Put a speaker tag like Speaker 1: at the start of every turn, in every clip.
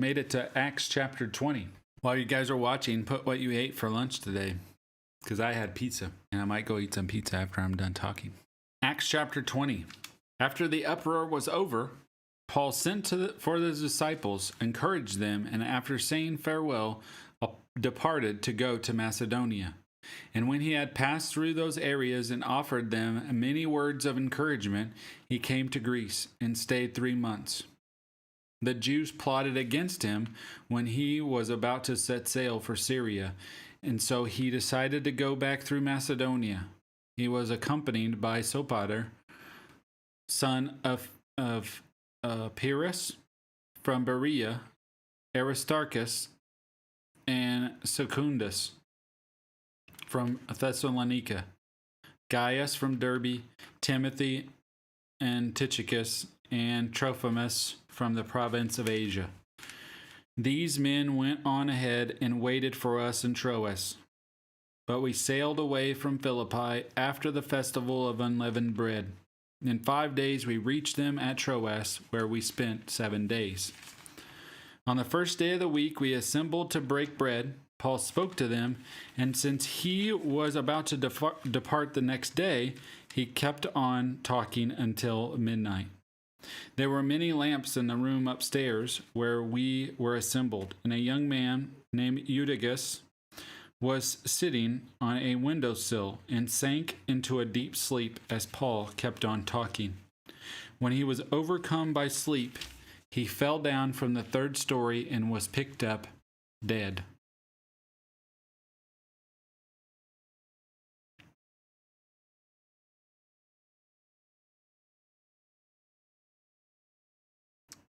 Speaker 1: made it to Acts chapter 20. While you guys are watching, put what you ate for lunch today, because I had pizza, and I might go eat some pizza after I'm done talking. Acts chapter 20. After the uproar was over, Paul sent for the disciples, encouraged them, and after saying farewell, departed to go to Macedonia. And when he had passed through those areas and offered them many words of encouragement, he came to Greece and stayed 3 months. The Jews plotted against him when he was about to set sail for Syria, and so he decided to go back through Macedonia. He was accompanied by Sopater, son of Pyrrhus from Berea, Aristarchus, and Secundus from Thessalonica, Gaius from Derbe, Timothy and Tychicus, and Trophimus from the province of Asia. These men went on ahead and waited for us in Troas. But we sailed away from Philippi after the festival of unleavened bread. In 5 days we reached them at Troas, where we spent 7 days. On the first day of the week we assembled to break bread. Paul spoke to them, and since he was about to depart the next day, he kept on talking until midnight. There were many lamps in the room upstairs where we were assembled, and a young man named Eutychus was sitting on a windowsill and sank into a deep sleep as Paul kept on talking. When he was overcome by sleep, he fell down from the 3rd story and was picked up dead.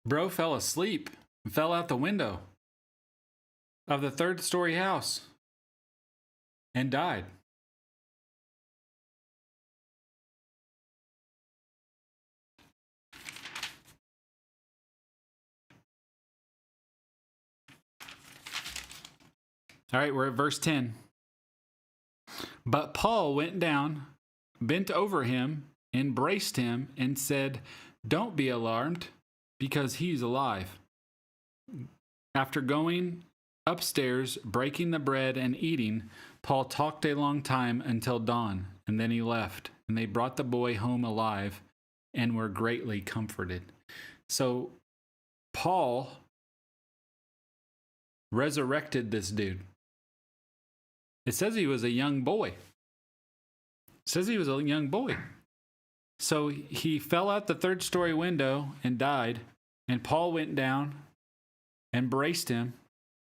Speaker 1: Bro fell asleep and fell out the window of the 3rd story house and died. All right, we're at verse 10. But Paul went down, bent over him, embraced him, and said, "Don't be alarmed, because he's alive." After going upstairs, breaking the bread and eating, Paul talked a long time until dawn, and then he left, and they brought the boy home alive and were greatly comforted. So Paul resurrected this dude. It says he was a young boy. So he fell out the 3rd story window and died. And Paul went down, embraced him,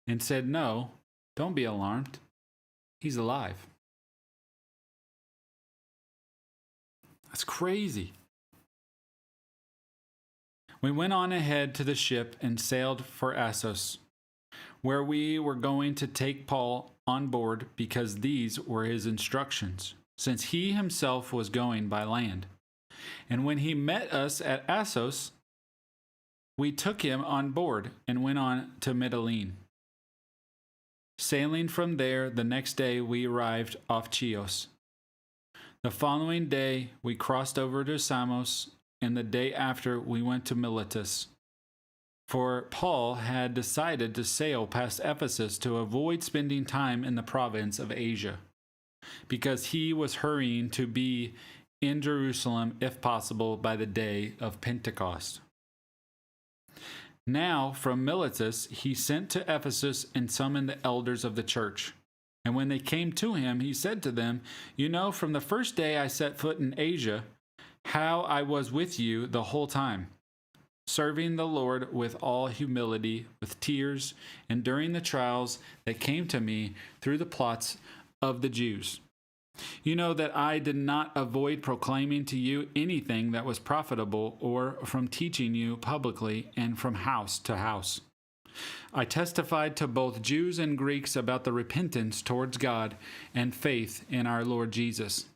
Speaker 1: and said, "No, don't be alarmed. He's alive." That's crazy. We went on ahead to the ship and sailed for Assos, where we were going to take Paul on board because these were his instructions, since he himself was going by land. And when he met us at Assos, we took him on board and went on to Mytilene. Sailing from there, the next day we arrived off Chios. The following day we crossed over to Samos, and the day after we went to Miletus. For Paul had decided to sail past Ephesus to avoid spending time in the province of Asia, because he was hurrying to be in Jerusalem, if possible, by the day of Pentecost. Now, from Miletus, he sent to Ephesus and summoned the elders of the church. And when they came to him, he said to them, "You know, from the first day I set foot in Asia, how I was with you the whole time, serving the Lord with all humility, with tears, enduring the trials that came to me through the plots of the Jews. You know that I did not avoid proclaiming to you anything that was profitable or from teaching you publicly and from house to house. I testified to both Jews and Greeks about the repentance towards God and faith in our Lord Jesus.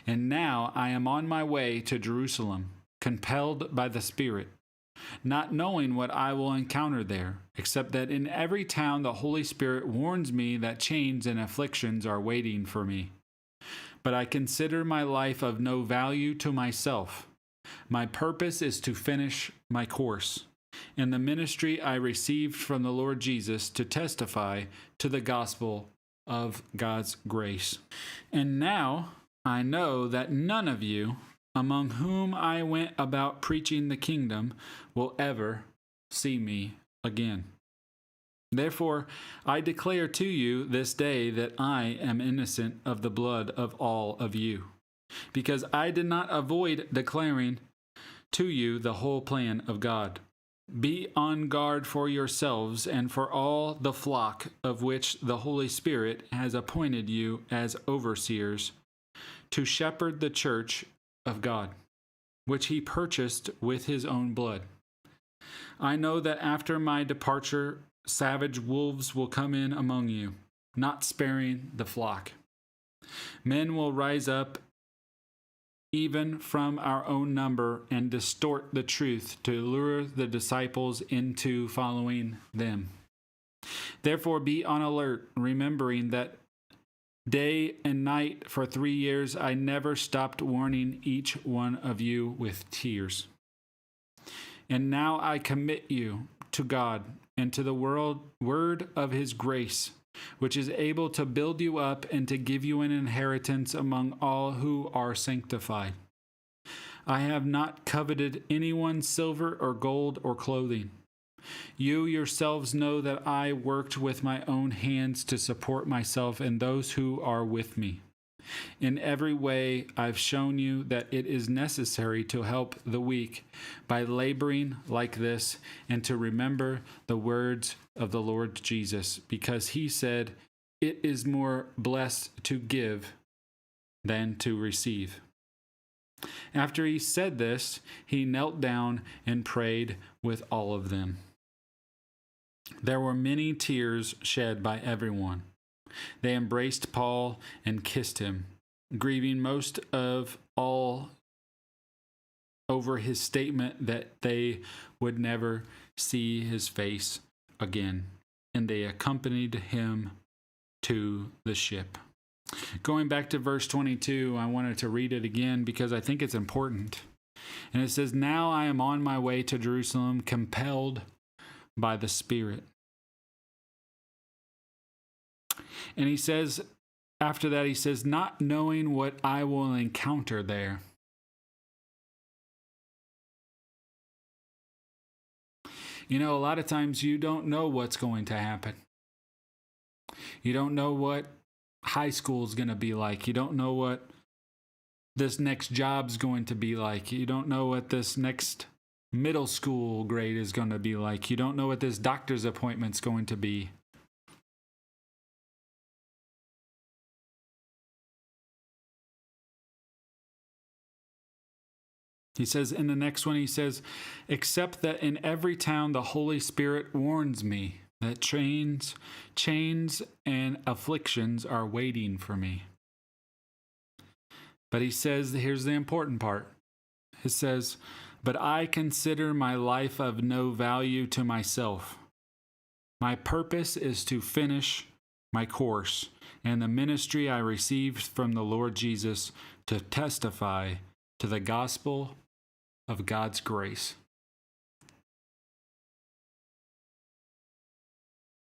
Speaker 1: And now I am on my way to Jerusalem, compelled by the Spirit, not knowing what I will encounter there, except that in every town the Holy Spirit warns me that chains and afflictions are waiting for me. But I consider my life of no value to myself. My purpose is to finish my course, and the ministry I received from the Lord Jesus to testify to the gospel of God's grace. And now I know that none of you, among whom I went about preaching the kingdom, will ever see me again. Therefore, I declare to you this day that I am innocent of the blood of all of you, because I did not avoid declaring to you the whole plan of God. Be on guard for yourselves and for all the flock of which the Holy Spirit has appointed you as overseers, to shepherd the church of God, which he purchased with his own blood. I know that after my departure, savage wolves will come in among you, not sparing the flock. Men will rise up even from our own number and distort the truth to lure the disciples into following them. Therefore, be on alert, remembering that day and night for 3 years I never stopped warning each one of you with tears. And now I commit you to God and to the word of his grace, which is able to build you up and to give you an inheritance among all who are sanctified. I have not coveted anyone's silver or gold or clothing. You yourselves know that I worked with my own hands to support myself and those who are with me. In every way, I've shown you that it is necessary to help the weak by laboring like this and to remember the words of the Lord Jesus, because he said, "It is more blessed to give than to receive." After he said this, he knelt down and prayed with all of them. There were many tears shed by everyone. They embraced Paul and kissed him, grieving most of all over his statement that they would never see his face again. And they accompanied him to the ship. Going back to verse 22, I wanted to read it again because I think it's important. And it says, "Now I am on my way to Jerusalem, compelled by the Spirit." And he says, after that, he says, "Not knowing what I will encounter there." You know, a lot of times you don't know what's going to happen. You don't know what high school is going to be like. You don't know what this next job's going to be like. You don't know what this next middle school grade is going to be like. You don't know what this doctor's appointment's going to be. He says in the next one, he says, "Except that in every town the Holy Spirit warns me that chains and afflictions are waiting for me." But he says, here's the important part. It says, "But I consider my life of no value to myself. My purpose is to finish my course and the ministry I received from the Lord Jesus to testify to the gospel of God's grace."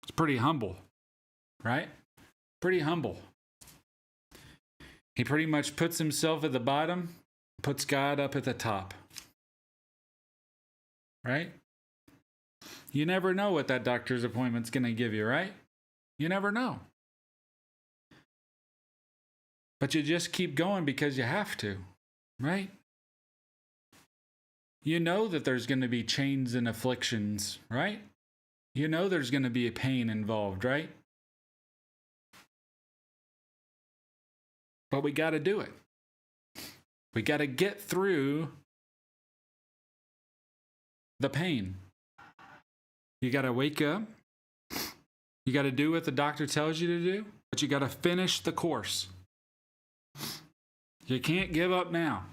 Speaker 1: It's pretty humble, right? Pretty humble. He pretty much puts himself at the bottom, puts God up at the top. Right? You never know what that doctor's appointment's going to give you, right? You never know. But you just keep going because you have to, right? You know that there's going to be chains and afflictions, right? You know there's going to be a pain involved, right? But we got to do it. We got to get through the pain. You got to wake up. You got to do what the doctor tells you to do, but you got to finish the course. You can't give up now.